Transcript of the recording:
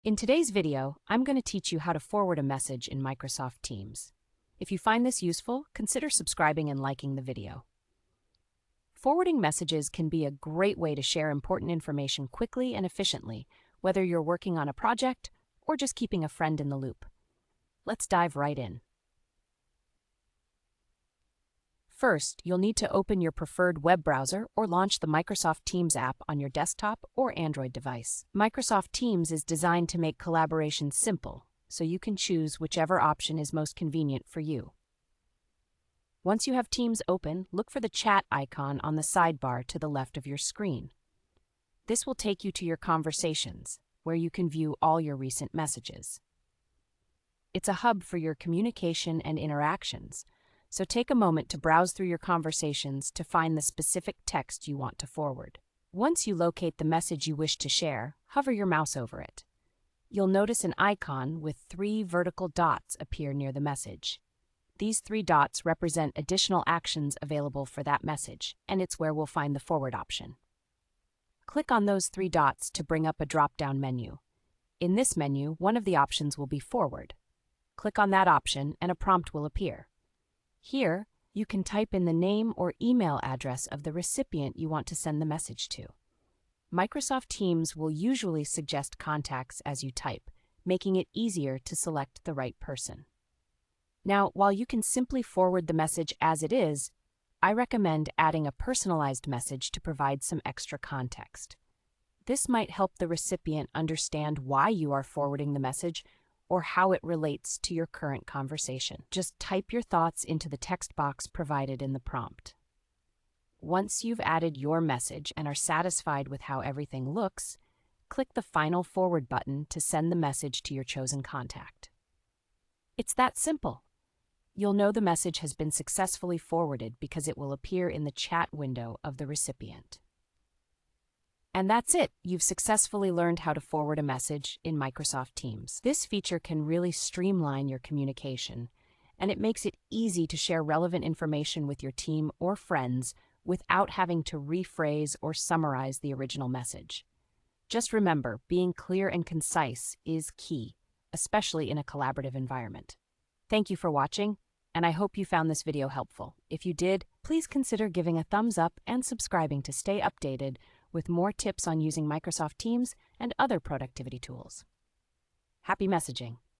In today's video, I'm going to teach you how to forward a message in Microsoft Teams. If you find this useful, consider subscribing and liking the video. Forwarding messages can be a great way to share important information quickly and efficiently, whether you're working on a project or just keeping a friend in the loop. Let's dive right in. First, you'll need to open your preferred web browser or launch the Microsoft Teams app on your desktop or Android device. Microsoft Teams is designed to make collaboration simple, so you can choose whichever option is most convenient for you. Once you have Teams open, look for the chat icon on the sidebar to the left of your screen. This will take you to your conversations, where you can view all your recent messages. It's a hub for your communication and interactions, so take a moment to browse through your conversations to find the specific text you want to forward. Once you locate the message you wish to share, hover your mouse over it. You'll notice an icon with 3 vertical dots appear near the message. These 3 dots represent additional actions available for that message, and it's where we'll find the forward option. Click on those 3 dots to bring up a drop-down menu. In this menu, one of the options will be forward. Click on that option and a prompt will appear. Here, you can type in the name or email address of the recipient you want to send the message to. Microsoft Teams will usually suggest contacts as you type, making it easier to select the right person. Now, while you can simply forward the message as it is, I recommend adding a personalized message to provide some extra context. This might help the recipient understand why you are forwarding the message or how it relates to your current conversation. Just type your thoughts into the text box provided in the prompt. Once you've added your message and are satisfied with how everything looks, click the Final Forward button to send the message to your chosen contact. It's that simple. You'll know the message has been successfully forwarded because it will appear in the chat window of the recipient. And that's it. You've successfully learned how to forward a message in Microsoft Teams. This feature can really streamline your communication, and it makes it easy to share relevant information with your team or friends without having to rephrase or summarize the original message. Just remember, being clear and concise is key, especially in a collaborative environment. Thank you for watching, and I hope you found this video helpful. If you did, please consider giving a thumbs up and subscribing to stay updated with more tips on using Microsoft Teams and other productivity tools. Happy messaging!